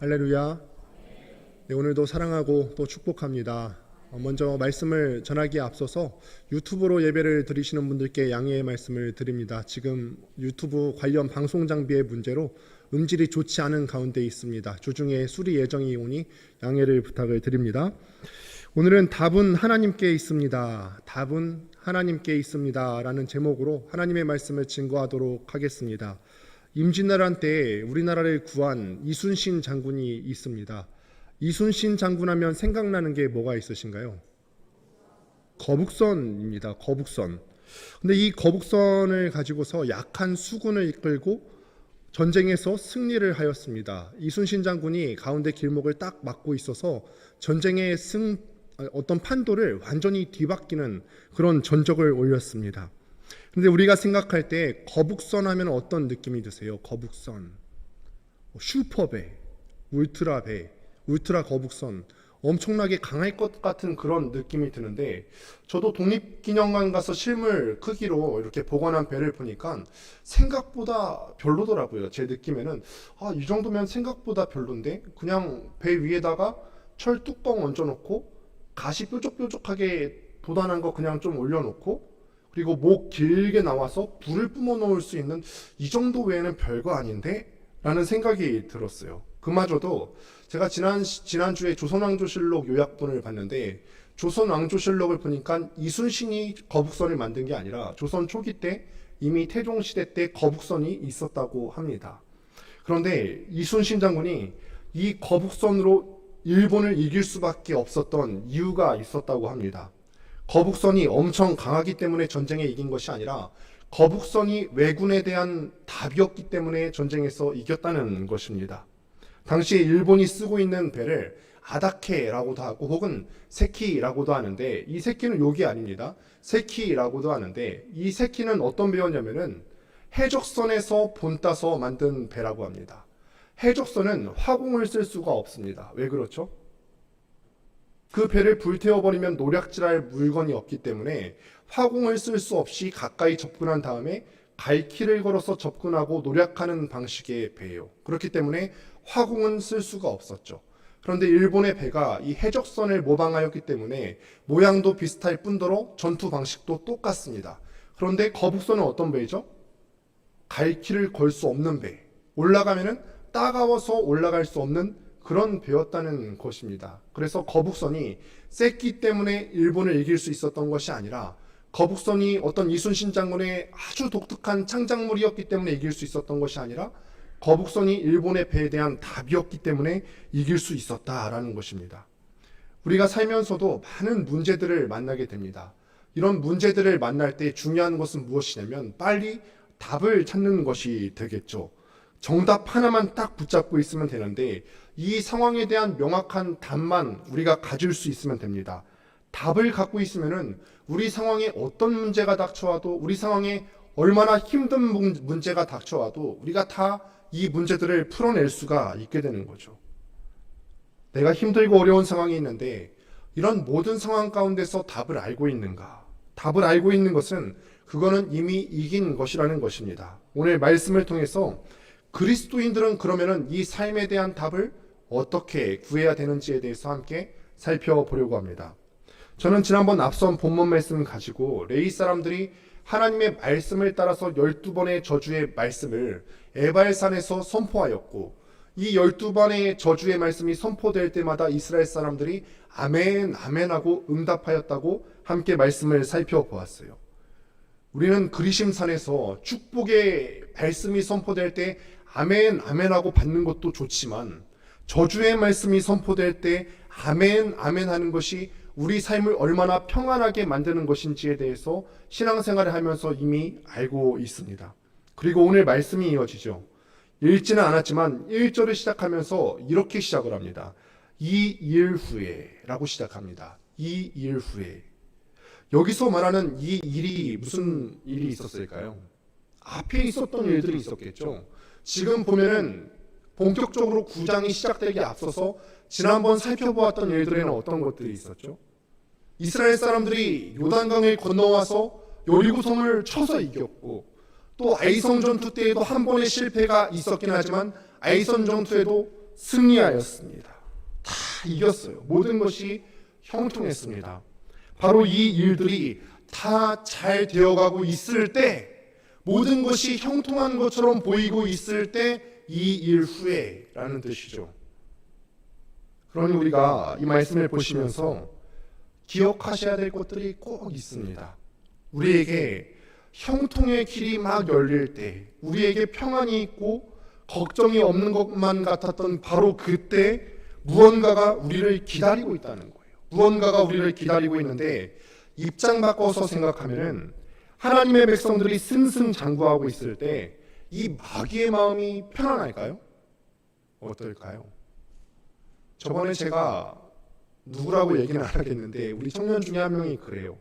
할렐루야. 네, 오늘도 사랑하고 또 축복합니다. 먼저 말씀을 전하기에 앞서서 유튜브로 예배를 드리시는 분들께 양해의 말씀을 드립니다. 지금 유튜브 관련 방송 장비의 문제로 음질이 좋지 않은 가운데 있습니다. 주중에 수리 예정이 오니 양해를 부탁을 드립니다. 오늘은 답은 하나님께 있습니다. 답은 하나님께 있습니다. 라는 제목으로 하나님의 말씀을 증거하도록 하겠습니다. 임진왜란 때 우리나라를 구한 이순신 장군이 있습니다. 이순신 장군 하면 생각나는 게 뭐가 있으신가요? 거북선입니다. 거북선. 근데 이 거북선을 가지고서 약한 수군을 이끌고 전쟁에서 승리를 하였습니다. 이순신 장군이 가운데 길목을 딱 막고 있어서 전쟁의 어떤 판도를 완전히 뒤바뀌는 그런 전적을 올렸습니다. 근데 우리가 생각할 때 거북선 하면 어떤 느낌이 드세요? 거북선, 슈퍼배, 울트라배, 울트라 거북선, 엄청나게 강할 것 같은 그런 느낌이 드는데, 저도 독립기념관 가서 실물 크기로 이렇게 복원한 배를 보니까 생각보다 별로더라고요. 제 느낌에는 이 정도면 생각보다 별론데, 그냥 배 위에다가 철 뚜껑 얹어놓고 가시 뾰족뾰족하게 도단한 거 그냥 좀 올려놓고, 그리고 목 길게 나와서 불을 뿜어 놓을 수 있는 이 정도 외에는 별거 아닌데? 라는 생각이 들었어요. 그마저도 제가 지난주에 조선왕조실록 요약본을 봤는데, 조선왕조실록을 보니까 이순신이 거북선을 만든 게 아니라 조선 초기 때 이미 태종시대 때 거북선이 있었다고 합니다. 그런데 이순신 장군이 이 거북선으로 일본을 이길 수밖에 없었던 이유가 있었다고 합니다. 거북선이 엄청 강하기 때문에 전쟁에 이긴 것이 아니라 거북선이 왜군에 대한 답이었기 때문에 전쟁에서 이겼다는 것입니다. 당시 일본이 쓰고 있는 배를 아다케라고도 하고 혹은 세키라고도 하는데, 이 세키는 욕이 아닙니다. 세키라고도 하는데, 이 세키는 어떤 배였냐면은 해적선에서 본따서 만든 배라고 합니다. 해적선은 화공을 쓸 수가 없습니다. 왜 그렇죠? 그 배를 불태워버리면 노략질할 물건이 없기 때문에 화공을 쓸 수 없이 가까이 접근한 다음에 갈길을 걸어서 접근하고 노략하는 방식의 배예요. 그렇기 때문에 화공은 쓸 수가 없었죠. 그런데 일본의 배가 이 해적선을 모방하였기 때문에 모양도 비슷할 뿐더러 전투 방식도 똑같습니다. 그런데 거북선은 어떤 배죠? 갈길을 걸 수 없는 배. 올라가면은 따가워서 올라갈 수 없는 그런 배였다는 것입니다. 그래서 거북선이 셌기 때문에 일본을 이길 수 있었던 것이 아니라, 거북선이 어떤 이순신 장군의 아주 독특한 창작물이었기 때문에 이길 수 있었던 것이 아니라, 거북선이 일본의 배에 대한 답이었기 때문에 이길 수 있었다라는 것입니다. 우리가 살면서도 많은 문제들을 만나게 됩니다. 이런 문제들을 만날 때 중요한 것은 무엇이냐면 빨리 답을 찾는 것이 되겠죠. 정답 하나만 딱 붙잡고 있으면 되는데, 이 상황에 대한 명확한 답만 우리가 가질 수 있으면 됩니다. 답을 갖고 있으면은 우리 상황에 어떤 문제가 닥쳐와도, 우리 상황에 얼마나 힘든 문제가 닥쳐와도 우리가 다 이 문제들을 풀어낼 수가 있게 되는 거죠. 내가 힘들고 어려운 상황이 있는데 이런 모든 상황 가운데서 답을 알고 있는가? 답을 알고 있는 것은 그거는 이미 이긴 것이라는 것입니다. 오늘 말씀을 통해서 그리스도인들은 그러면은 이 삶에 대한 답을 어떻게 구해야 되는지에 대해서 함께 살펴보려고 합니다. 저는 지난번 앞선 본문 말씀을 가지고 레위 사람들이 하나님의 말씀을 따라서 12번의 저주의 말씀을 에발산에서 선포하였고, 이 12번의 저주의 말씀이 선포될 때마다 이스라엘 사람들이 아멘 아멘 하고 응답하였다고 함께 말씀을 살펴보았어요. 우리는 그리심산에서 축복의 말씀이 선포될 때 아멘 아멘 하고 받는 것도 좋지만, 저주의 말씀이 선포될 때 아멘 아멘 하는 것이 우리 삶을 얼마나 평안하게 만드는 것인지에 대해서 신앙생활을 하면서 이미 알고 있습니다. 그리고 오늘 말씀이 이어지죠. 읽지는 않았지만 1절을 시작하면서 이렇게 시작을 합니다. 이 일 후에 라고 시작합니다. 이 일 후에. 여기서 말하는 이 일이 무슨 일이 있었을까요? 앞에 있었던 일들이 있었겠죠. 지금 보면은 본격적으로 9장이 시작되기 앞서서 지난번 살펴보았던 일들에는 어떤 것들이 있었죠? 이스라엘 사람들이 요단강을 건너와서 여리고성을 쳐서 이겼고, 또 아이성 전투 때에도 한 번의 실패가 있었긴 하지만 아이성 전투에도 승리하였습니다. 다 이겼어요. 모든 것이 형통했습니다. 바로 이 일들이 다 잘 되어가고 있을 때, 모든 것이 형통한 것처럼 보이고 있을 때 이 일 후에 라는 뜻이죠. 그러니 우리가 이 말씀을 보시면서 기억하셔야 될 것들이 꼭 있습니다. 우리에게 형통의 길이 막 열릴 때, 우리에게 평안이 있고 걱정이 없는 것만 같았던 바로 그때 무언가가 우리를 기다리고 있다는 거예요. 무언가가 우리를 기다리고 있는데, 입장 바꿔서 생각하면은 하나님의 백성들이 승승장구하고 있을 때 이 마귀의 마음이 편안할까요? 어떨까요? 저번에 제가 누구라고 얘기는 안 하겠는데 우리 청년 중에 한 명이 그래요.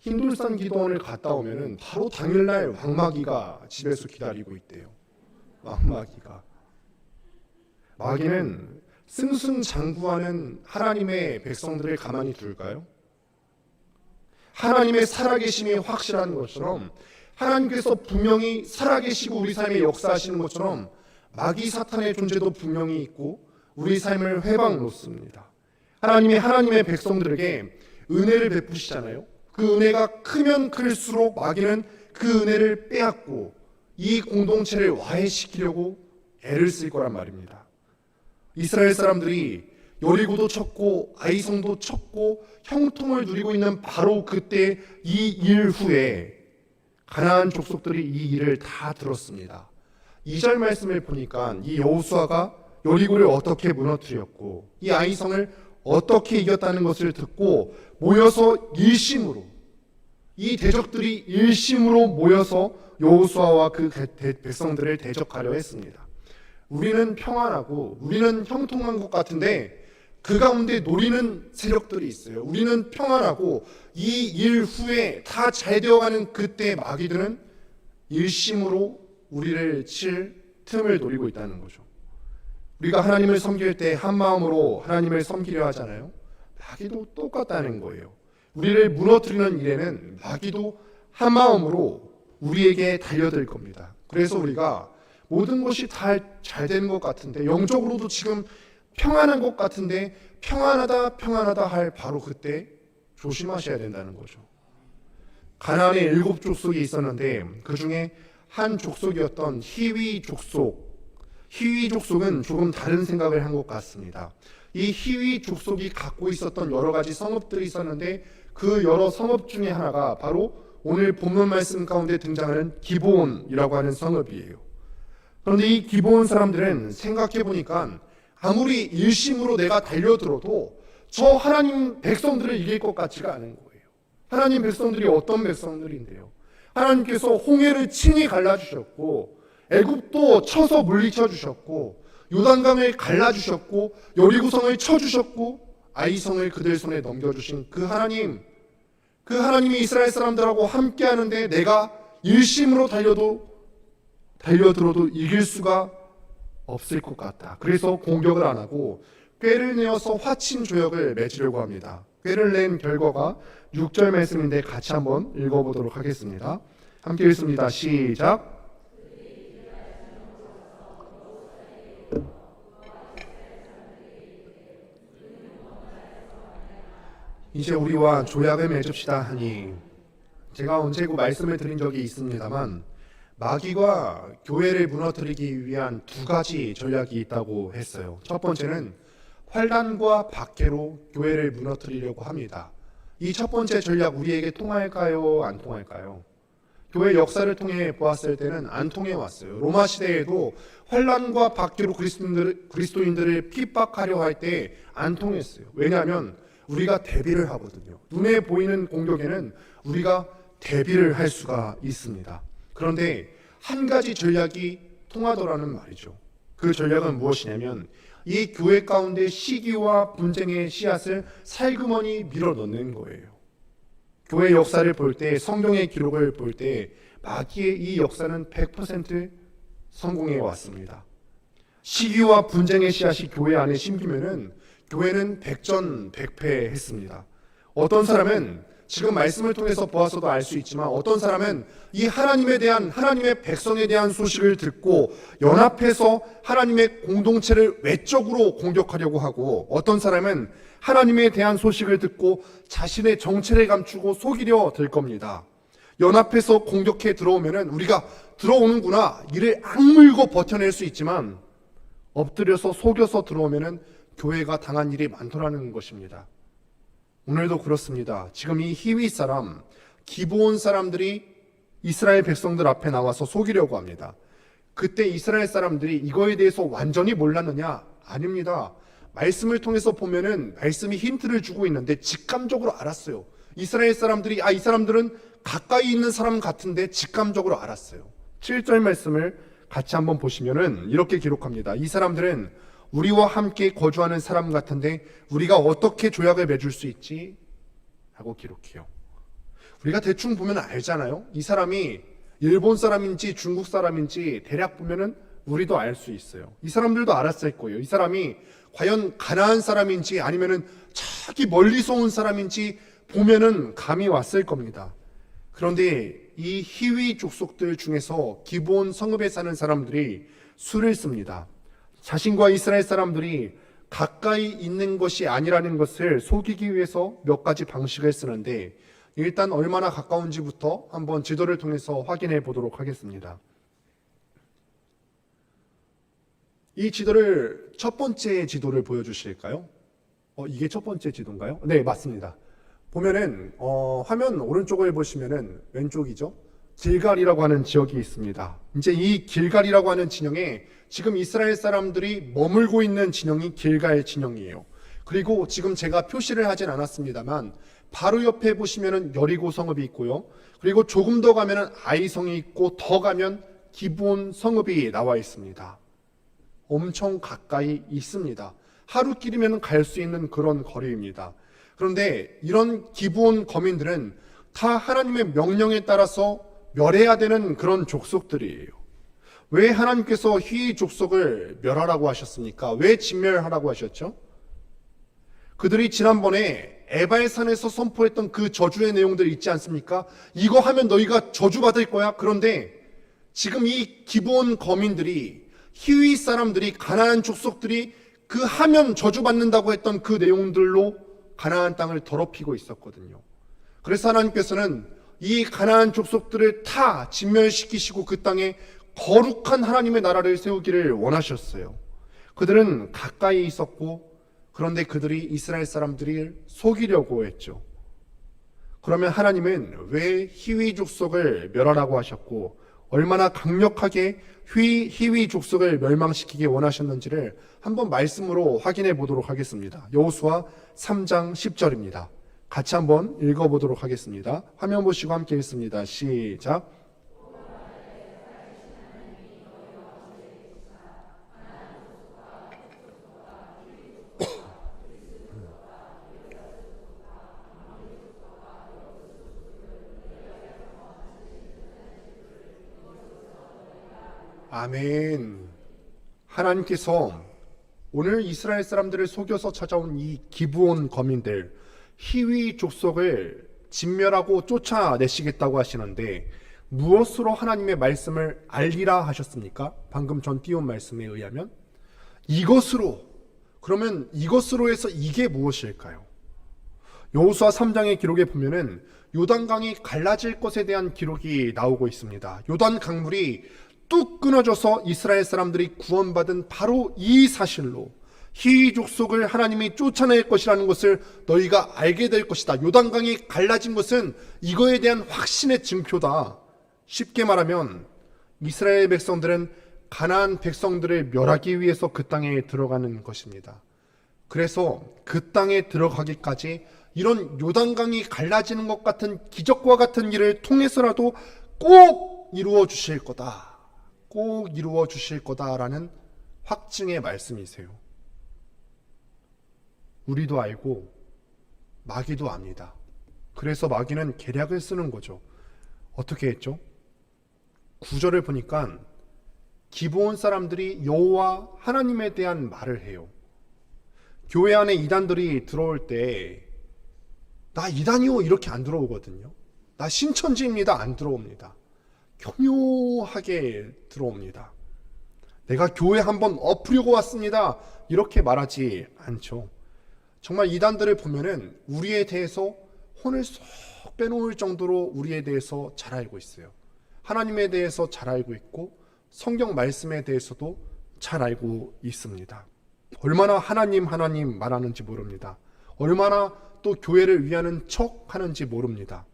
흰돌산 기도원을 갔다 오면은 바로 당일날 왕마귀가 집에서 기다리고 있대요. 왕마귀가. 마귀는 승승장구하는 하나님의 백성들을 가만히 둘까요? 하나님의 살아계심이 확실한 것처럼, 하나님께서 분명히 살아계시고 우리 삶에 역사하시는 것처럼 마귀 사탄의 존재도 분명히 있고 우리 삶을 회방 놓습니다. 하나님의 백성들에게 은혜를 베푸시잖아요. 그 은혜가 크면 클수록 마귀는 그 은혜를 빼앗고 이 공동체를 와해시키려고 애를 쓸 거란 말입니다. 이스라엘 사람들이 여리고도 쳤고 아이성도 쳤고 형통을 누리고 있는 바로 그때 이 일 후에 가나안 족속들이 이 일을 다 들었습니다. 2절 말씀을 보니까 이 여호수아가 여리고를 어떻게 무너뜨렸고 이 아이성을 어떻게 이겼다는 것을 듣고 모여서 일심으로, 이 대적들이 일심으로 모여서 여호수아와 그 백성들을 대적하려 했습니다. 우리는 평안하고 우리는 형통한 것 같은데 그 가운데 노리는 세력들이 있어요. 우리는 평안하고 이 일 후에 다 잘 되어가는 그때 마귀들은 일심으로 우리를 칠 틈을 노리고 있다는 거죠. 우리가 하나님을 섬길 때 한 마음으로 하나님을 섬기려 하잖아요. 마귀도 똑같다는 거예요. 우리를 무너뜨리는 일에는 마귀도 한 마음으로 우리에게 달려들 겁니다. 그래서 우리가 모든 것이 잘 되는 것 같은데, 영적으로도 지금 평안한 것 같은데 평안하다 할 바로 그때 조심하셔야 된다는 거죠. 가나안에 7 족속이 있었는데 그 중에 한 족속이었던 히위 족속은 조금 다른 생각을 한 것 같습니다. 이 히위 족속이 갖고 있었던 여러 가지 성읍들이 있었는데 그 여러 성읍 중에 하나가 바로 오늘 본문 말씀 가운데 등장하는 기브온이라고 하는 성읍이에요. 그런데 이 기브온 사람들은 생각해 보니까 아무리 일심으로 내가 달려들어도 저 하나님 백성들을 이길 것 같지가 않은 거예요. 하나님 백성들이 어떤 백성들인데요? 하나님께서 홍해를 친히 갈라주셨고 애굽도 쳐서 물리쳐 주셨고 요단강을 갈라주셨고 여리고성을 쳐주셨고 아이성을 그들 손에 넘겨주신 그 하나님이 이스라엘 사람들하고 함께 하는데 내가 일심으로 달려들어도 이길 수가 없을 것 같다. 그래서 공격을 안 하고 꾀를 내어서 화친 조약을 맺으려고 합니다. 꾀를 낸 결과가 6절 말씀인데 같이 한번 읽어보도록 하겠습니다. 함께 읽습니다. 시작. 이제 우리와 조약을 맺읍시다 하니, 제가 언제 그 말씀을 드린 적이 있습니다만 마귀가 교회를 무너뜨리기 위한 2가지 전략이 있다고 했어요. 첫 번째는 환난과 박해로 교회를 무너뜨리려고 합니다. 이 첫 번째 전략 우리에게 통할까요? 안 통할까요? 교회 역사를 통해 보았을 때는 안 통해 왔어요. 로마 시대에도 환난과 박해로 그리스도인들을 핍박하려 할 때 안 통했어요. 왜냐하면 우리가 대비를 하거든요. 눈에 보이는 공격에는 우리가 대비를 할 수가 있습니다. 그런데 한 가지 전략이 통하더라는 말이죠. 그 전략은 무엇이냐면 이 교회 가운데 시기와 분쟁의 씨앗을 살그머니 밀어넣는 거예요. 교회 역사를 볼 때, 성경의 기록을 볼 때 마귀의 이 역사는 100% 성공해 왔습니다. 시기와 분쟁의 씨앗이 교회 안에 심기면은 교회는 백전백패했습니다. 어떤 사람은 지금 말씀을 통해서 보아서도 알 수 있지만 어떤 사람은 이 하나님의 백성에 대한 소식을 듣고 연합해서 하나님의 공동체를 외적으로 공격하려고 하고, 어떤 사람은 하나님에 대한 소식을 듣고 자신의 정체를 감추고 속이려 들 겁니다. 연합해서 공격해 들어오면은 우리가 들어오는구나, 이를 악물고 버텨낼 수 있지만 엎드려서 속여서 들어오면은 교회가 당한 일이 많더라는 것입니다. 오늘도 그렇습니다. 지금 이 히위 사람, 기브온 사람들이 이스라엘 백성들 앞에 나와서 속이려고 합니다. 그때 이스라엘 사람들이 이거에 대해서 완전히 몰랐느냐? 아닙니다. 말씀을 통해서 보면은 말씀이 힌트를 주고 있는데 직감적으로 알았어요. 이스라엘 사람들이 이 사람들은 가까이 있는 사람 같은데 직감적으로 알았어요. 7절 말씀을 같이 한번 보시면은 이렇게 기록합니다. 이 사람들은 우리와 함께 거주하는 사람 같은데 우리가 어떻게 조약을 맺을 수 있지? 하고 기록해요. 우리가 대충 보면 알잖아요. 이 사람이 일본 사람인지 중국 사람인지 대략 보면은 우리도 알 수 있어요. 이 사람들도 알았을 거예요. 이 사람이 과연 가나안 사람인지 아니면은 저기 멀리서 온 사람인지 보면은 감이 왔을 겁니다. 그런데 이 히위 족속들 중에서 기브온 성읍에 사는 사람들이 수를 씁니다. 자신과 이스라엘 사람들이 가까이 있는 것이 아니라는 것을 속이기 위해서 몇 가지 방식을 쓰는데, 일단 얼마나 가까운지부터 한번 지도를 통해서 확인해 보도록 하겠습니다. 이 지도를, 첫 번째 지도를 보여주실까요? 이게 첫 번째 지도인가요? 네, 맞습니다. 보면은 화면 오른쪽을 보시면은 왼쪽이죠. 길갈이라고 하는 지역이 있습니다. 이제 이 길갈이라고 하는 진영에 지금 이스라엘 사람들이 머물고 있는 진영이 길갈 진영이에요. 그리고 지금 제가 표시를 하진 않았습니다만 바로 옆에 보시면은 여리고 성읍이 있고요. 그리고 조금 더 가면은 아이성이 있고, 더 가면 기브온 성읍이 나와 있습니다. 엄청 가까이 있습니다. 하루길이면 갈 수 있는 그런 거리입니다. 그런데 이런 기브온 거민들은 다 하나님의 명령에 따라서 멸해야 되는 그런 족속들이에요. 왜 하나님께서 히위 족속을 멸하라고 하셨습니까? 왜 진멸하라고 하셨죠? 그들이 지난번에 에발산에서 선포했던 그 저주의 내용들 있지 않습니까? 이거 하면 너희가 저주받을 거야. 그런데 지금 이 기브온 거민들이, 히위 사람들이, 가나안 족속들이 그 하면 저주받는다고 했던 그 내용들로 가나안 땅을 더럽히고 있었거든요. 그래서 하나님께서는 이 가나안 족속들을 다 진멸시키시고 그 땅에 거룩한 하나님의 나라를 세우기를 원하셨어요. 그들은 가까이 있었고, 그런데 그들이 이스라엘 사람들을 속이려고 했죠. 그러면 하나님은 왜 히위 족속을 멸하라고 하셨고 얼마나 강력하게 히위 족속을 멸망시키기 원하셨는지를 한번 말씀으로 확인해 보도록 하겠습니다. 여호수아 3장 10절입니다. 같이 한번 읽어보도록 하겠습니다. 화면 보시고 함께 읽습니다. 시작. 아멘. 하나님께서 오늘 이스라엘 사람들을 속여서 찾아온 이 기브온 거민들, 히위 족속을 진멸하고 쫓아내시겠다고 하시는데 무엇으로 하나님의 말씀을 알리라 하셨습니까? 방금 전 띄운 말씀에 의하면 이것으로. 그러면 이것으로 해서 이게 무엇일까요? 여호수아 3장의 기록에 보면은 요단강이 갈라질 것에 대한 기록이 나오고 있습니다. 요단 강물이 뚝 끊어져서 이스라엘 사람들이 구원받은 바로 이 사실로 히위 족속을 하나님이 쫓아낼 것이라는 것을 너희가 알게 될 것이다. 요단강이 갈라진 것은 이거에 대한 확신의 증표다. 쉽게 말하면 이스라엘 백성들은 가나안 백성들을 멸하기 위해서 그 땅에 들어가는 것입니다. 그래서 그 땅에 들어가기까지 이런 요단강이 갈라지는 것 같은 기적과 같은 일을 통해서라도 꼭 이루어 주실 거다. 꼭 이루어 주실 거다라는 확증의 말씀이세요. 우리도 알고 마귀도 압니다. 그래서 마귀는 계략을 쓰는 거죠. 어떻게 했죠? 9절을 보니까 기브온 사람들이 여호와 하나님에 대한 말을 해요. 교회 안에 이단들이 들어올 때 나 이단이요 이렇게 안 들어오거든요. 나 신천지입니다 안 들어옵니다. 교묘하게 들어옵니다. 내가 교회 한번 엎으려고 왔습니다 이렇게 말하지 않죠. 정말 이단들을 보면은 우리에 대해서 혼을 쏙 빼놓을 정도로 우리에 대해서 잘 알고 있어요. 하나님에 대해서 잘 알고 있고 성경 말씀에 대해서도 잘 알고 있습니다. 얼마나 하나님 말하는지 모릅니다. 얼마나 또 교회를 위하는 척 하는지 모릅니다.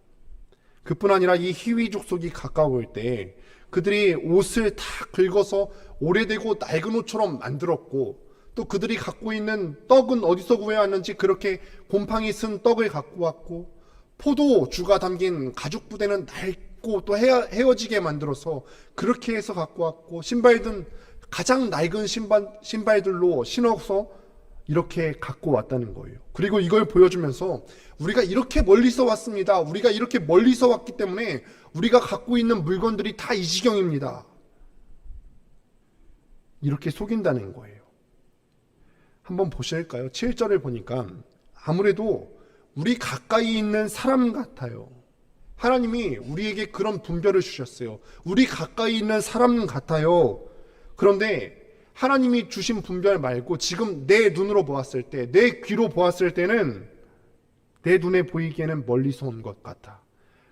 그뿐 아니라 이 희위 족속이 가까울 때 그들이 옷을 다 긁어서 오래되고 낡은 옷처럼 만들었고, 또 그들이 갖고 있는 떡은 어디서 구해왔는지 그렇게 곰팡이 쓴 떡을 갖고 왔고, 포도주가 담긴 가죽 부대는 낡고 또 헤어지게 만들어서 그렇게 해서 갖고 왔고, 신발은 가장 낡은 신발들로 신어서 이렇게 갖고 왔다는 거예요. 그리고 이걸 보여주면서 우리가 이렇게 멀리서 왔습니다. 우리가 이렇게 멀리서 왔기 때문에 우리가 갖고 있는 물건들이 다 이 지경입니다. 이렇게 속인다는 거예요. 한번 보실까요? 7절을 보니까 아무래도 우리 가까이 있는 사람 같아요. 하나님이 우리에게 그런 분별을 주셨어요. 우리 가까이 있는 사람 같아요. 그런데 하나님이 주신 분별 말고 지금 내 눈으로 보았을 때, 내 귀로 보았을 때는 내 눈에 보이기에는 멀리서 온 것 같아.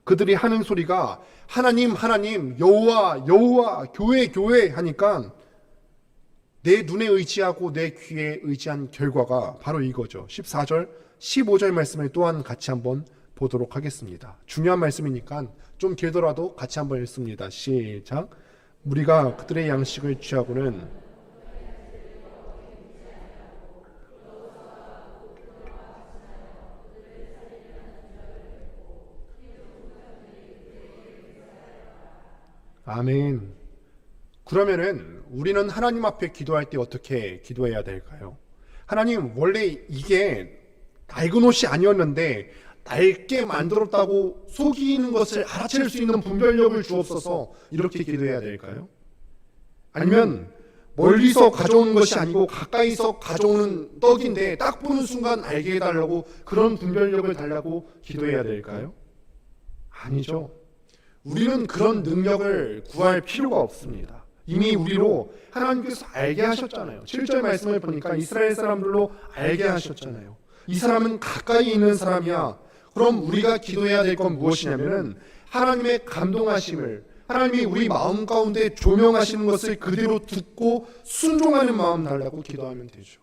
그들이 하는 소리가 하나님, 여호와, 교회 하니까 내 눈에 의지하고 내 귀에 의지한 결과가 바로 이거죠. 14절, 15절 말씀을 또한 같이 한번 보도록 하겠습니다. 중요한 말씀이니까 좀 길더라도 같이 한번 읽습니다. 시작. 우리가 그들의 양식을 취하고는 아멘. 그러면은 우리는 하나님 앞에 기도할 때 어떻게 기도해야 될까요? 하나님, 원래 이게 낡은 옷이 아니었는데 낡게 만들었다고 속이는 것을 알아챌 수 있는 분별력을 주옵소서, 이렇게 기도해야 될까요? 아니면 멀리서 가져오는 것이 아니고 가까이서 가져오는 떡인데 딱 보는 순간 알게 해달라고, 그런 분별력을 달라고 기도해야 될까요? 아니죠. 우리는 그런 능력을 구할 필요가 없습니다. 이미 우리로 하나님께서 알게 하셨잖아요. 7절 말씀을 보니까 이스라엘 사람들로 알게 하셨잖아요. 이 사람은 가까이 있는 사람이야. 그럼 우리가 기도해야 될 건 무엇이냐면은 하나님의 감동하심을, 하나님이 우리 마음 가운데 조명하시는 것을 그대로 듣고 순종하는 마음 달라고 기도하면 되죠.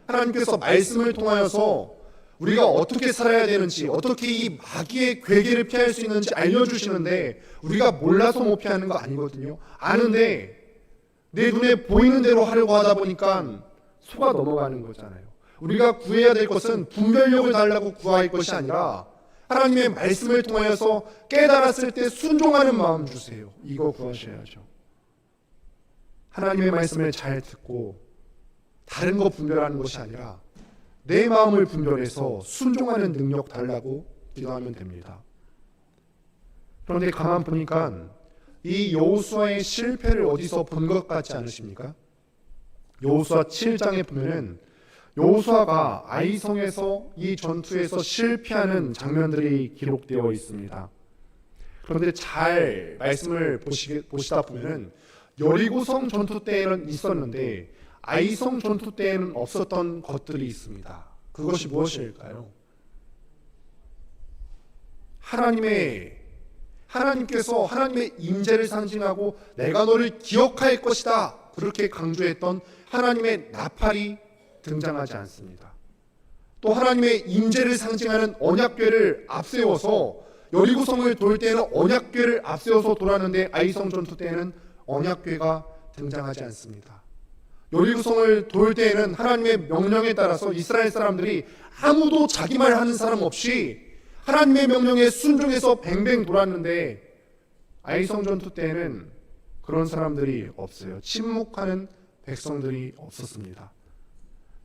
하나님께서 말씀을 통하여서 우리가 어떻게 살아야 되는지, 어떻게 이 마귀의 괴계를 피할 수 있는지 알려주시는데 우리가 몰라서 못 피하는 거 아니거든요. 아는데 내 눈에 보이는 대로 하려고 하다 보니까 속아 넘어가는 거잖아요. 우리가 구해야 될 것은 분별력을 달라고 구할 것이 아니라 하나님의 말씀을 통하여서 깨달았을 때 순종하는 마음 주세요. 이거 구하셔야죠. 하나님의 말씀을 잘 듣고 다른 거 분별하는 것이 아니라 내 마음을 분별해서 순종하는 능력 달라고 기도하면 됩니다. 그런데 가만 보니까 이 여호수아의 실패를 어디서 본 것 같지 않으십니까? 여호수아 7장에 보면은 여호수아가 아이성에서 이 전투에서 실패하는 장면들이 기록되어 있습니다. 그런데 잘 말씀을 보시다 보면은 여리고성 전투 때에는 있었는데 아이성 전투 때에는 없었던 것들이 있습니다. 그것이 무엇일까요? 하나님께서 하나님의 임재를 상징하고 내가 너를 기억할 것이다, 그렇게 강조했던 하나님의 나팔이 등장하지 않습니다. 또 하나님의 임재를 상징하는 언약궤를 앞세워서 여리고성을 돌 때에는 언약궤를 앞세워서 돌았는데 아이성 전투 때에는 언약궤가 등장하지 않습니다. 여리고성을 돌 때에는 하나님의 명령에 따라서 이스라엘 사람들이 아무도 자기 말 하는 사람 없이 하나님의 명령에 순종해서 뱅뱅 돌았는데 아이성 전투 때에는 그런 사람들이 없어요. 침묵하는 백성들이 없었습니다.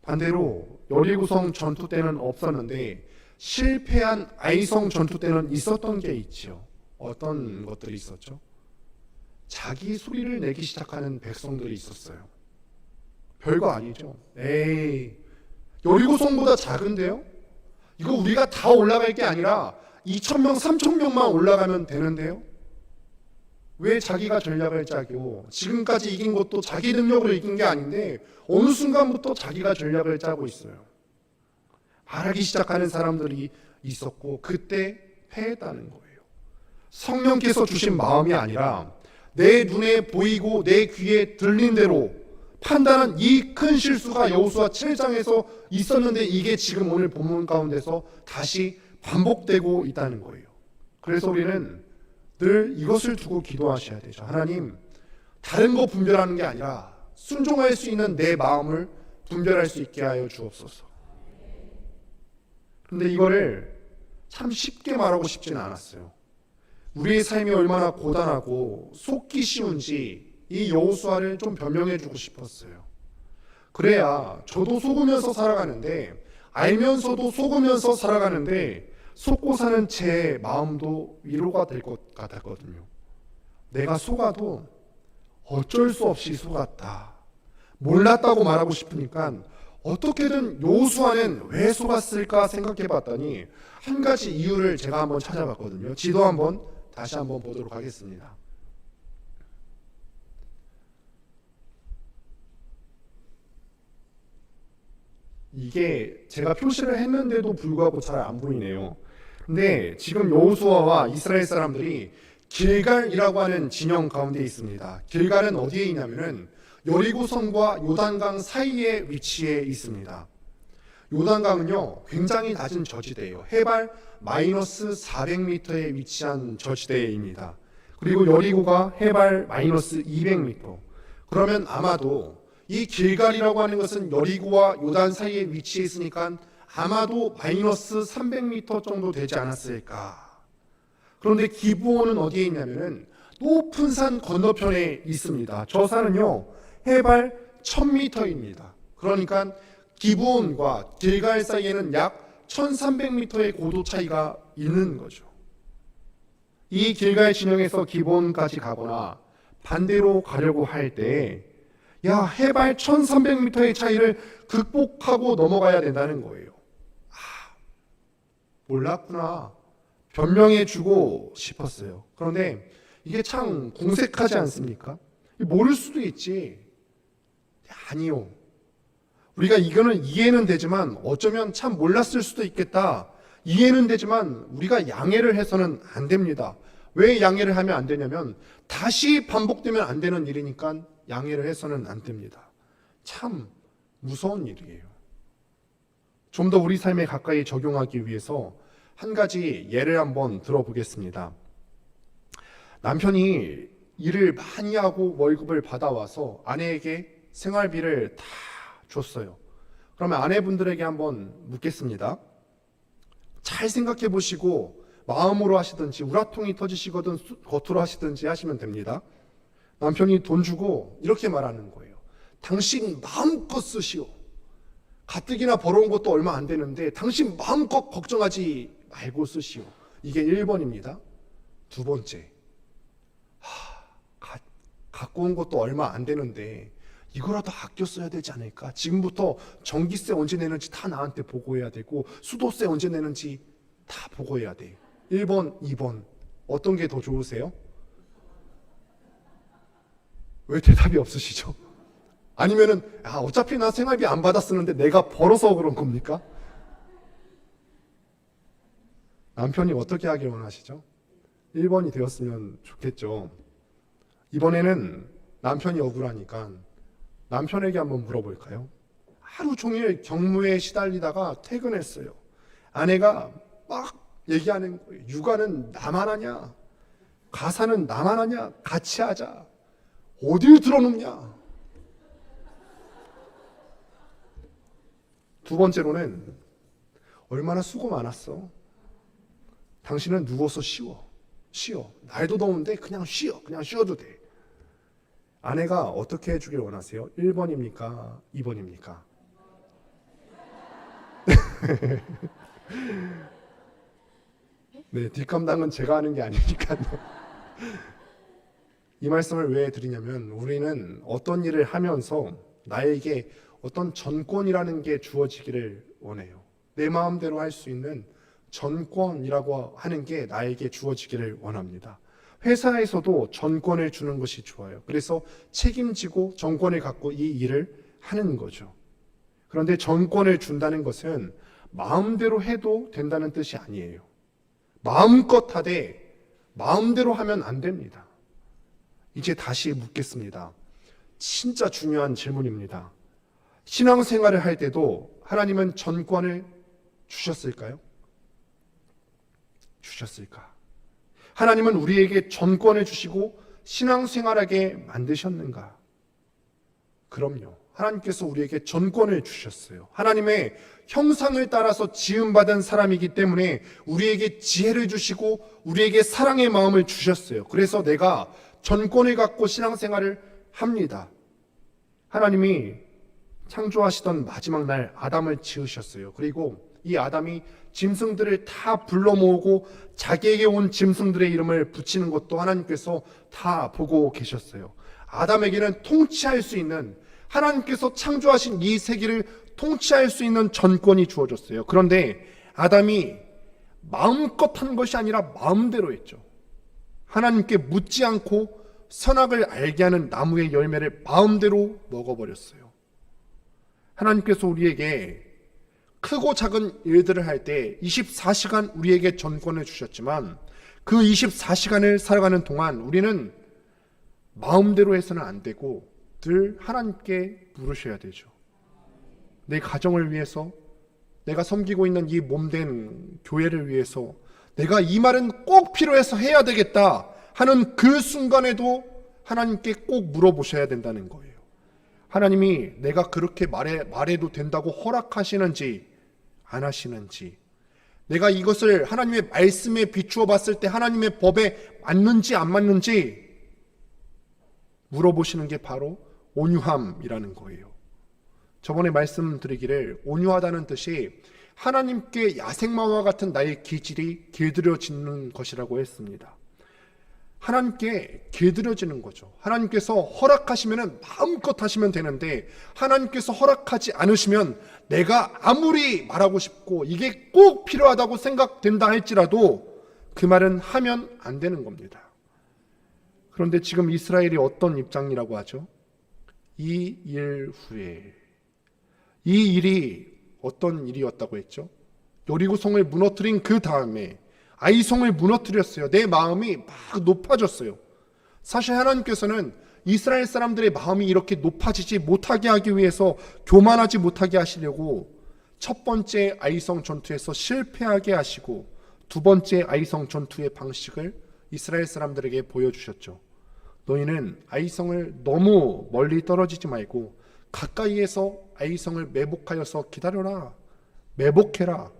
반대로 여리고성 전투 때는 없었는데 실패한 아이성 전투 때는 있었던 게 있죠. 어떤 것들이 있었죠? 자기 소리를 내기 시작하는 백성들이 있었어요. 별거 아니죠. 에이, 여리고성보다 작은데요? 이거 우리가 다 올라갈 게 아니라 2,000명, 3,000명만 올라가면 되는데요. 왜 자기가 전략을 짜고 지금까지 이긴 것도 자기 능력으로 이긴 게 아닌데 어느 순간부터 자기가 전략을 짜고 있어요. 말하기 시작하는 사람들이 있었고 그때 패했다는 거예요. 성령께서 주신 마음이 아니라 내 눈에 보이고 내 귀에 들린 대로 판단한 이 큰 실수가 여호수아 7장에서 있었는데 이게 지금 오늘 본문 가운데서 다시 반복되고 있다는 거예요. 그래서 우리는 늘 이것을 두고 기도하셔야 되죠. 하나님, 다른 거 분별하는 게 아니라 순종할 수 있는 내 마음을 분별할 수 있게 하여 주옵소서. 근데 이거를 참 쉽게 말하고 싶지는 않았어요. 우리의 삶이 얼마나 고단하고 속기 쉬운지 이 여호수아를 좀 변명해 주고 싶었어요. 그래야 저도 속으면서 살아가는데, 알면서도 속으면서 살아가는데 속고 사는 제 마음도 위로가 될 것 같았거든요. 내가 속아도 어쩔 수 없이 속았다, 몰랐다고 말하고 싶으니까 어떻게든 여호수아는 왜 속았을까 생각해 봤더니 한 가지 이유를 제가 한번 찾아봤거든요. 지도 한번 다시 한번 보도록 하겠습니다. 이게 제가 표시를 했는데도 불구하고 잘 안 보이네요. 근데 지금 여호수아와 이스라엘 사람들이 길갈이라고 하는 진영 가운데 있습니다. 길갈은 어디에 있냐면은 여리고성과 요단강 사이에 위치해 있습니다. 요단강은요 굉장히 낮은 저지대예요. 해발 마이너스 400m에 위치한 저지대입니다. 그리고 여리고가 해발 마이너스 200m. 그러면 아마도 이 길갈이라고 하는 것은 여리고와 요단 사이에 위치해 있으니까 아마도 마이너스 300m 정도 되지 않았을까. 그런데 기브온은 어디에 있냐면은 높은 산 건너편에 있습니다. 저 산은요 해발 1000m입니다. 그러니까 기브온과 길갈 사이에는 약 1300m의 고도 차이가 있는 거죠. 이 길갈 진영에서 기브온까지 가거나 반대로 가려고 할 때 야, 해발 1300m의 차이를 극복하고 넘어가야 된다는 거예요. 아, 몰랐구나. 변명해 주고 싶었어요. 그런데 이게 참 공색하지 않습니까? 모를 수도 있지. 아니요. 우리가 이거는 이해는 되지만 어쩌면 참 몰랐을 수도 있겠다. 이해는 되지만 우리가 양해를 해서는 안 됩니다. 왜 양해를 하면 안 되냐면 다시 반복되면 안 되는 일이니까 양해를 해서는 안 됩니다. 참 무서운 일이에요. 좀 더 우리 삶에 가까이 적용하기 위해서 한 가지 예를 한번 들어보겠습니다. 남편이 일을 많이 하고 월급을 받아와서 아내에게 생활비를 다 줬어요. 그러면 아내분들에게 한번 묻겠습니다. 잘 생각해 보시고 마음으로 하시든지 우라통이 터지시거든 겉으로 하시든지 하시면 됩니다. 남편이 돈 주고 이렇게 말하는 거예요. 당신 마음껏 쓰시오. 가뜩이나 벌어온 것도 얼마 안 되는데 당신 마음껏 걱정하지 말고 쓰시오. 이게 1번입니다. 두 번째, 갖고 온 것도 얼마 안 되는데 이거라도 아껴 써야 되지 않을까? 지금부터 전기세 언제 내는지 다 나한테 보고해야 되고 수도세 언제 내는지 다 보고해야 돼. 1번, 2번 어떤 게 더 좋으세요? 왜 대답이 없으시죠? 아니면은 어차피 나 생활비 안 받아 쓰는데 내가 벌어서 그런 겁니까? 남편이 어떻게 하길 원하시죠? 1번이 되었으면 좋겠죠. 이번에는 남편이 억울하니까 남편에게 한번 물어볼까요? 하루 종일 경무에 시달리다가 퇴근했어요. 아내가 막 얘기하는 거예요. 육아는 나만 하냐? 가사는 나만 하냐? 같이 하자. 어딜 들어놓냐? 두 번째로는 얼마나 수고 많았어. 당신은 누워서 쉬어. 날도 더운데 그냥 쉬어. 그냥 쉬어도 돼. 아내가 어떻게 해주길 원하세요? 1번입니까? 2번입니까? 네, 뒷감당은 제가 하는 게 아니니까요. 이 말씀을 왜 드리냐면 우리는 어떤 일을 하면서 나에게 어떤 전권이라는 게 주어지기를 원해요. 내 마음대로 할 수 있는 전권이라고 하는 게 나에게 주어지기를 원합니다. 회사에서도 전권을 주는 것이 좋아요. 그래서 책임지고 전권을 갖고 이 일을 하는 거죠. 그런데 전권을 준다는 것은 마음대로 해도 된다는 뜻이 아니에요. 마음껏 하되 마음대로 하면 안 됩니다. 이제 다시 묻겠습니다. 진짜 중요한 질문입니다. 신앙생활을 할 때도 하나님은 전권을 주셨을까요? 주셨을까? 하나님은 우리에게 전권을 주시고 신앙생활하게 만드셨는가? 그럼요. 하나님께서 우리에게 전권을 주셨어요. 하나님의 형상을 따라서 지음받은 사람이기 때문에 우리에게 지혜를 주시고 우리에게 사랑의 마음을 주셨어요. 그래서 내가 전권을 갖고 신앙생활을 합니다. 하나님이 창조하시던 마지막 날 아담을 지으셨어요. 그리고 이 아담이 짐승들을 다 불러 모으고 자기에게 온 짐승들의 이름을 붙이는 것도 하나님께서 다 보고 계셨어요. 아담에게는 통치할 수 있는, 하나님께서 창조하신 이 세계를 통치할 수 있는 전권이 주어졌어요. 그런데 아담이 마음껏 한 것이 아니라 마음대로 했죠. 하나님께 묻지 않고 선악을 알게 하는 나무의 열매를 마음대로 먹어버렸어요. 하나님께서 우리에게 크고 작은 일들을 할 때 24시간 우리에게 전권을 주셨지만 그 24시간을 살아가는 동안 우리는 마음대로 해서는 안 되고 늘 하나님께 물으셔야 되죠. 내 가정을 위해서, 내가 섬기고 있는 이 몸된 교회를 위해서 내가 이 말은 꼭 필요해서 해야 되겠다 하는 그 순간에도 하나님께 꼭 물어보셔야 된다는 거예요. 하나님이 내가 그렇게 말해도 된다고 허락하시는지 안 하시는지, 내가 이것을 하나님의 말씀에 비추어 봤을 때 하나님의 법에 맞는지 안 맞는지 물어보시는 게 바로 온유함이라는 거예요. 저번에 말씀드리기를 온유하다는 뜻이 하나님께 야생마와 같은 나의 기질이 길들여지는 것이라고 했습니다. 하나님께 길들여지는 거죠. 하나님께서 허락하시면 마음껏 하시면 되는데 하나님께서 허락하지 않으시면 내가 아무리 말하고 싶고 이게 꼭 필요하다고 생각된다 할지라도 그 말은 하면 안 되는 겁니다. 그런데 지금 이스라엘이 어떤 입장이라고 하죠? 이 일 후에, 이 일이 어떤 일이었다고 했죠? 여리고성을 무너뜨린 그 다음에 아이성을 무너뜨렸어요. 내 마음이 막 높아졌어요. 사실 하나님께서는 이스라엘 사람들의 마음이 이렇게 높아지지 못하게 하기 위해서, 교만하지 못하게 하시려고 첫 번째 아이성 전투에서 실패하게 하시고 두 번째 아이성 전투의 방식을 이스라엘 사람들에게 보여주셨죠. 너희는 아이성을 너무 멀리 떨어지지 말고 가까이에서 아이성을 매복하여서 기다려라. 매복해라.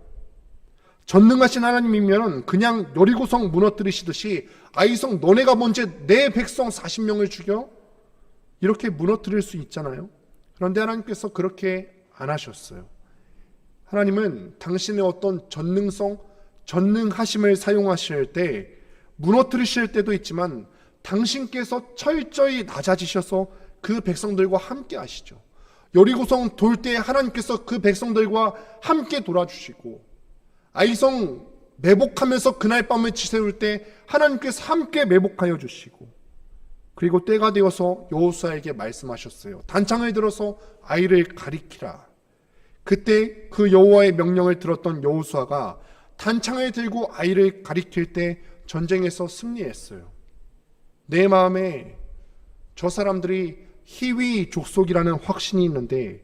전능하신 하나님이면 그냥 여리고성 무너뜨리시듯이 아이성 너네가 먼저 내 백성 40명을 죽여? 이렇게 무너뜨릴 수 있잖아요. 그런데 하나님께서 그렇게 안 하셨어요. 하나님은 당신의 어떤 전능성, 전능하심을 사용하실 때 무너뜨리실 때도 있지만 당신께서 철저히 낮아지셔서 그 백성들과 함께 하시죠. 여리고성 돌 때 하나님께서 그 백성들과 함께 돌아주시고, 아이성 매복하면서 그날 밤을 지새울 때 하나님께서 함께 매복하여 주시고, 그리고 때가 되어서 여호수아에게 말씀하셨어요. 단창을 들어서 아이를 가리키라. 그때 그 여호와의 명령을 들었던 여호수아가 단창을 들고 아이를 가리킬 때 전쟁에서 승리했어요. 내 마음에 저 사람들이 희위 족속이라는 확신이 있는데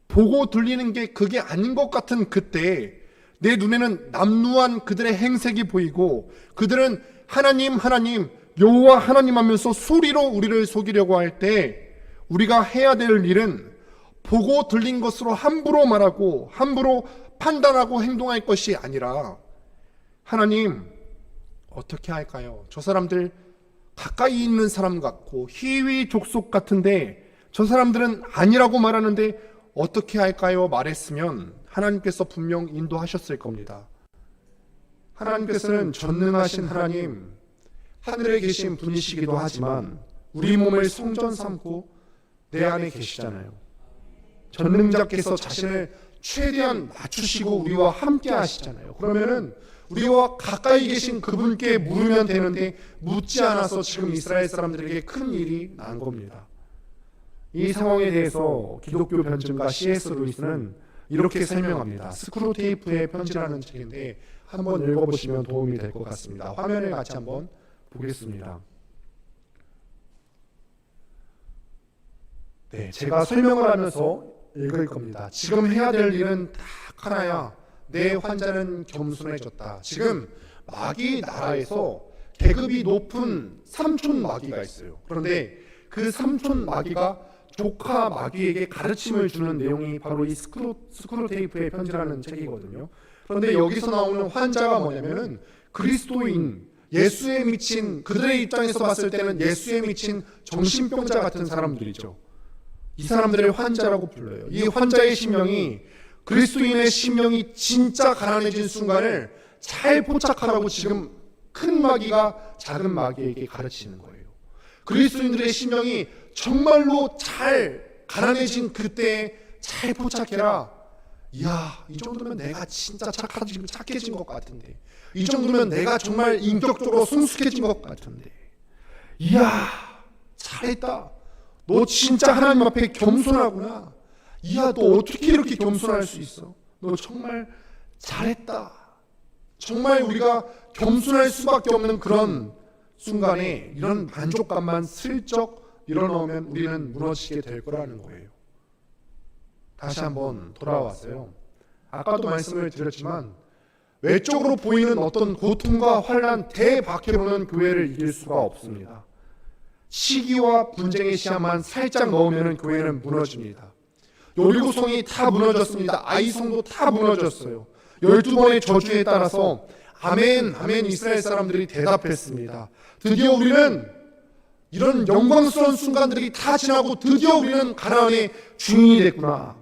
보고 들리는 게 그게 아닌 것 같은 그때 내 눈에는 남루한 그들의 행색이 보이고 그들은 하나님 하나님 여호와 하나님 하면서 소리로 우리를 속이려고 할 때 우리가 해야 될 일은 보고 들린 것으로 함부로 말하고 함부로 판단하고 행동할 것이 아니라, 하나님 어떻게 할까요? 저 사람들 가까이 있는 사람 같고 희위 족속 같은데 저 사람들은 아니라고 말하는데 어떻게 할까요? 말했으면 하나님께서 분명 인도하셨을 겁니다. 하나님께서는 전능하신 하나님, 하늘에 계신 분이시기도 하지만 우리 몸을 성전 삼고 내 안에 계시잖아요. 전능자께서 자신을 최대한 맞추시고 우리와 함께 하시잖아요. 그러면은 우리와 가까이 계신 그분께 물으면 되는데 묻지 않아서 지금 이스라엘 사람들에게 큰 일이 난 겁니다. 이 상황에 대해서 기독교 변증가 C.S. 루이스는 이렇게 설명합니다. 스크루테이프의 편지라는 책인데 한번 읽어보시면 도움이 될 것 같습니다. 화면을 같이 한번 보겠습니다. 네, 제가 설명을 하면서 읽을 겁니다. 지금 해야 될 일은 딱 하나야. 내 환자는 겸손해졌다. 지금 마귀 나라에서 계급이 높은 삼촌 마귀가 있어요. 그런데 그 삼촌 마귀가 조카 마귀에게 가르침을 주는 내용이 바로 이 스크루테이프의 편지라는 책이거든요. 그런데 여기서 나오는 환자가 뭐냐면은 그리스도인, 예수에 미친, 그들의 입장에서 봤을 때는 예수에 미친 정신병자 같은 사람들이죠. 이 사람들을 환자라고 불러요. 이 환자의 심령이, 그리스도인의 심령이 진짜 가난해진 순간을 잘 포착하라고 지금 큰 마귀가 작은 마귀에게 가르치는 거예요. 그리스도인들의 심령이 정말로 잘 가난해진 그때에 잘 포착해라. 이야, 이 정도면 내가 진짜 착해진 것 같은데, 이 정도면 내가 정말 인격적으로 성숙해진 것 같은데, 이야, 잘했다. 너 진짜 하나님 앞에 겸손하구나. 이야, 너 어떻게 이렇게 겸손할 수 있어? 너 정말 잘했다. 정말 우리가 겸손할 수밖에 없는 그런 순간에 이런 만족감만 슬쩍 밀어넣으면 우리는 무너지게 될 거라는 거예요. 다시 한번 돌아왔어요. 아까도 말씀을 드렸지만 외적으로 보이는 어떤 고통과 환난 대박해로는 교회를 이길 수가 없습니다. 시기와 분쟁의 시야만 살짝 넣으면 교회는 무너집니다. 여리고성이 다 무너졌습니다. 아이성도 다 무너졌어요. 12번의 저주에 따라서 아멘, 아멘 이스라엘 사람들이 대답했습니다. 드디어 우리는 이런 영광스러운 순간들이 다 지나고 드디어 우리는 가나안의 주인이 됐구나.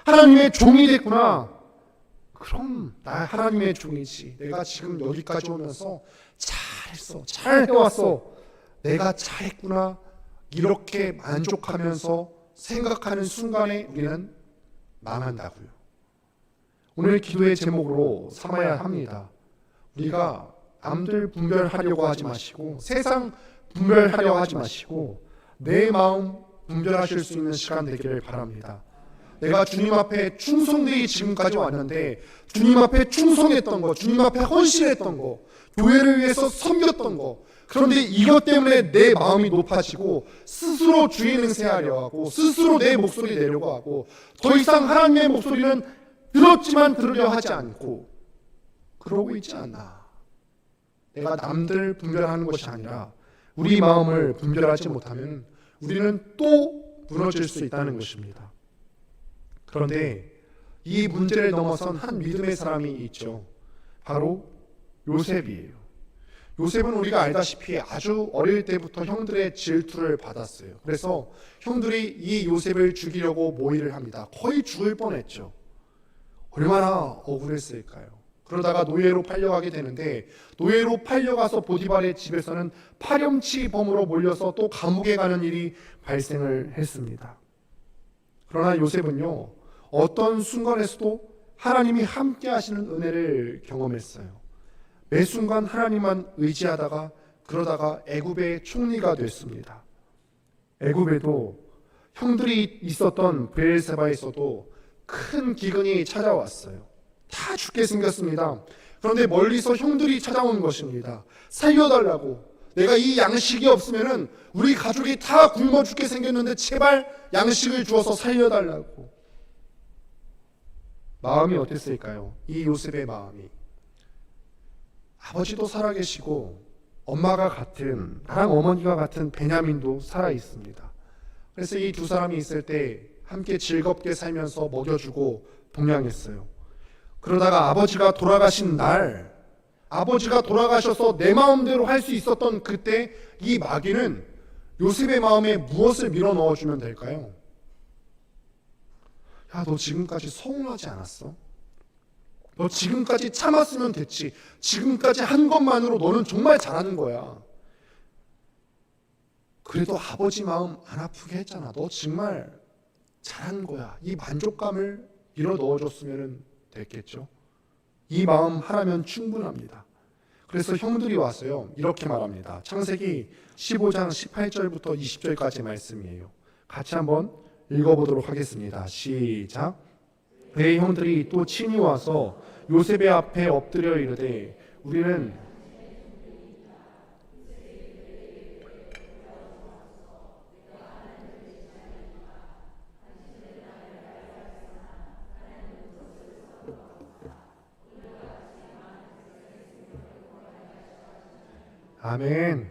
하나님의 종이 됐구나. 그럼 나 하나님의 종이지. 내가 지금 여기까지 오면서 잘했어. 잘 해왔어. 내가 잘했구나. 이렇게 만족하면서 생각하는 순간에 우리는 망한다고요. 오늘 기도의 제목으로 삼아야 합니다. 우리가 남들 분별하려고 하지 마시고 세상 분별하려고 하지 마시고 내 마음 분별하실 수 있는 시간 되기를 바랍니다. 내가 주님 앞에 충성되이 지금까지 왔는데 주님 앞에 충성했던 거, 주님 앞에 헌신했던 거, 교회를 위해서 섬겼던 거, 그런데 이것 때문에 내 마음이 높아지고 스스로 주인 행세하려 하고 스스로 내 목소리 내려고 하고 더 이상 하나님의 목소리는 들었지만 들으려 하지 않고 그러고 있지 않나. 내가 남들 분별하는 것이 아니라 우리 마음을 분별하지 못하면 우리는 또 무너질 수 있다는 것입니다. 그런데 이 문제를 넘어선 한 믿음의 사람이 있죠. 바로 요셉이에요. 요셉은 우리가 알다시피 아주 어릴 때부터 형들의 질투를 받았어요. 그래서 형들이 이 요셉을 죽이려고 모의를 합니다. 거의 죽을 뻔했죠. 얼마나 억울했을까요? 그러다가 노예로 팔려가게 되는데 노예로 팔려가서 보디발의 집에서는 파렴치범으로 몰려서 또 감옥에 가는 일이 발생을 했습니다. 그러나 요셉은요, 어떤 순간에서도 하나님이 함께 하시는 은혜를 경험했어요. 매 순간 하나님만 의지하다가 그러다가 애굽의 총리가 됐습니다. 애굽에도 형들이 있었던 브엘세바에서도 큰 기근이 찾아왔어요. 다 죽게 생겼습니다. 그런데 멀리서 형들이 찾아온 것입니다. 살려달라고. 내가 이 양식이 없으면은 우리 가족이 다 굶어 죽게 생겼는데 제발 양식을 주어서 살려달라고. 마음이 어땠을까요? 이 요셉의 마음이. 아버지도 살아계시고 엄마가 같은, 나랑 어머니가 같은 베냐민도 살아있습니다. 그래서 이 두 사람이 있을 때 함께 즐겁게 살면서 먹여주고 동양했어요. 그러다가 아버지가 돌아가신 날, 아버지가 돌아가셔서 내 마음대로 할 수 있었던 그때 이 마귀는 요셉의 마음에 무엇을 밀어넣어주면 될까요? 야, 너 지금까지 서운하지 않았어? 너 지금까지 참았으면 됐지. 지금까지 한 것만으로 너는 정말 잘하는 거야. 그래도 아버지 마음 안 아프게 했잖아. 너 정말 잘한 거야. 이 만족감을 밀어 넣어줬으면 됐겠죠. 이 마음 하나면 충분합니다. 그래서 형들이 와서요 이렇게 말합니다. 창세기 15장 18절부터 20절까지 말씀이에요. 같이 한번 읽어보도록 하겠습니다. 시작. 그의 형들이 또 친히 와서 요셉의 앞에 엎드려 이르되 우리는 아멘.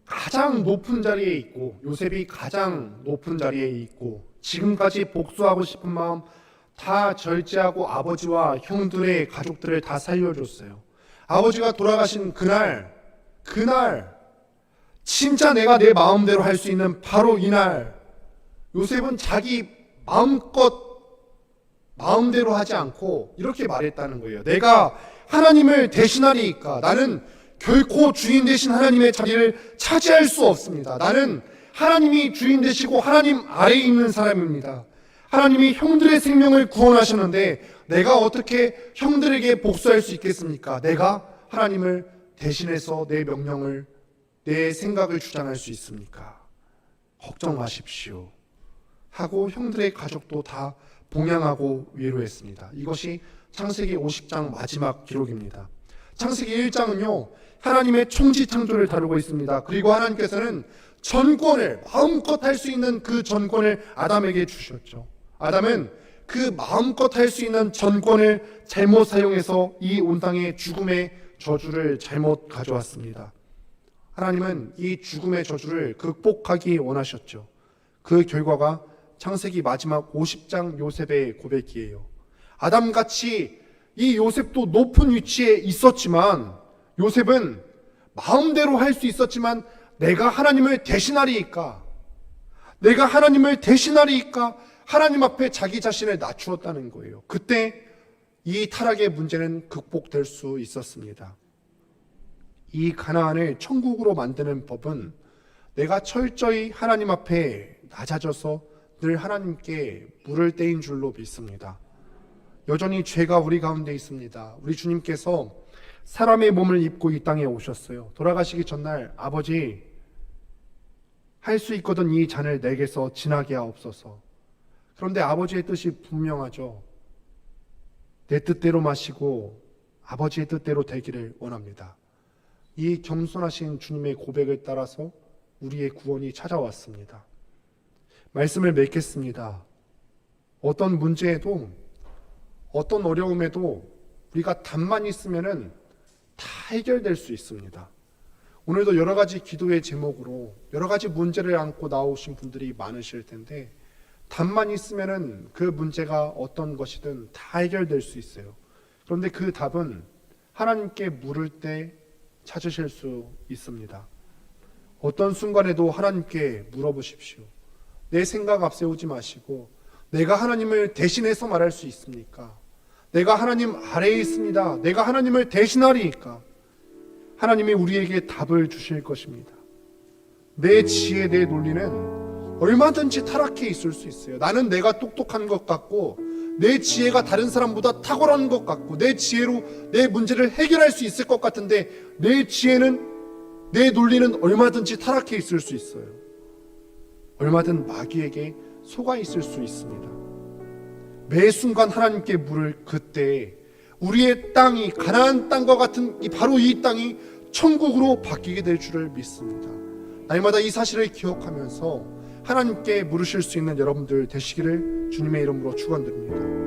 가장 높은 자리에 있고 요셉이 가장 높은 자리에 있고 지금까지 복수하고 싶은 마음 다 절제하고 아버지와 형들의 가족들을 다 살려줬어요. 아버지가 돌아가신 그날 진짜 내가 내 마음대로 할 수 있는 바로 이날 요셉은 자기 마음대로 하지 않고 이렇게 말했다는 거예요. 내가 하나님을 대신하리이까. 나는 결코 주인 되신 하나님의 자리를 차지할 수 없습니다. 나는 하나님이 주인 되시고 하나님 아래에 있는 사람입니다. 하나님이 형들의 생명을 구원하셨는데 내가 어떻게 형들에게 복수할 수 있겠습니까? 내가 하나님을 대신해서 내 명령을, 내 생각을 주장할 수 있습니까? 걱정 마십시오 하고 형들의 가족도 다 봉양하고 위로했습니다. 이것이 창세기 50장 마지막 기록입니다. 창세기 1장은요 하나님의 총지 창조를 다루고 있습니다. 그리고 하나님께서는 전권을 마음껏 할 수 있는 그 전권을 아담에게 주셨죠. 아담은 그 마음껏 할 수 있는 전권을 잘못 사용해서 이 온 땅에 죽음의 저주를 잘못 가져왔습니다. 하나님은 이 죽음의 저주를 극복하기 원하셨죠. 그 결과가 창세기 마지막 50장 요셉의 고백이에요. 아담같이 이 요셉도 높은 위치에 있었지만 요셉은 마음대로 할 수 있었지만 내가 하나님을 대신하리이까 하나님 앞에 자기 자신을 낮추었다는 거예요. 그때 이 타락의 문제는 극복될 수 있었습니다. 이 가나안을 천국으로 만드는 법은 내가 철저히 하나님 앞에 낮아져서 늘 하나님께 물을 떼인 줄로 믿습니다. 여전히 죄가 우리 가운데 있습니다. 우리 주님께서 사람의 몸을 입고 이 땅에 오셨어요. 돌아가시기 전날 아버지 할 수 있거든 이 잔을 내게서 지나게 하옵소서. 그런데 아버지의 뜻이 분명하죠. 내 뜻대로 마시고 아버지의 뜻대로 되기를 원합니다. 이 겸손하신 주님의 고백을 따라서 우리의 구원이 찾아왔습니다. 말씀을 맺겠습니다. 어떤 문제에도 어떤 어려움에도 우리가 답만 있으면은 다 해결될 수 있습니다. 오늘도 여러 가지 기도의 제목으로 여러 가지 문제를 안고 나오신 분들이 많으실 텐데 답만 있으면은 그 문제가 어떤 것이든 다 해결될 수 있어요. 그런데 그 답은 하나님께 물을 때 찾으실 수 있습니다. 어떤 순간에도 하나님께 물어보십시오. 내 생각 앞세우지 마시고 내가 하나님을 대신해서 말할 수 있습니까? 내가 하나님 아래에 있습니다. 내가 하나님을 대신하리이까? 하나님이 우리에게 답을 주실 것입니다. 내 지혜, 내 논리는 얼마든지 타락해 있을 수 있어요. 나는 내가 똑똑한 것 같고 내 지혜가 다른 사람보다 탁월한 것 같고 내 지혜로 내 문제를 해결할 수 있을 것 같은데 내 지혜는, 내 논리는 얼마든지 타락해 있을 수 있어요. 얼마든 마귀에게 속아 있을 수 있습니다. 매 순간 하나님께 물을 그때 우리의 땅이 가나안 땅과 같은 바로 이 땅이 천국으로 바뀌게 될 줄을 믿습니다. 날마다 이 사실을 기억하면서 하나님께 물으실 수 있는 여러분들 되시기를 주님의 이름으로 축원드립니다.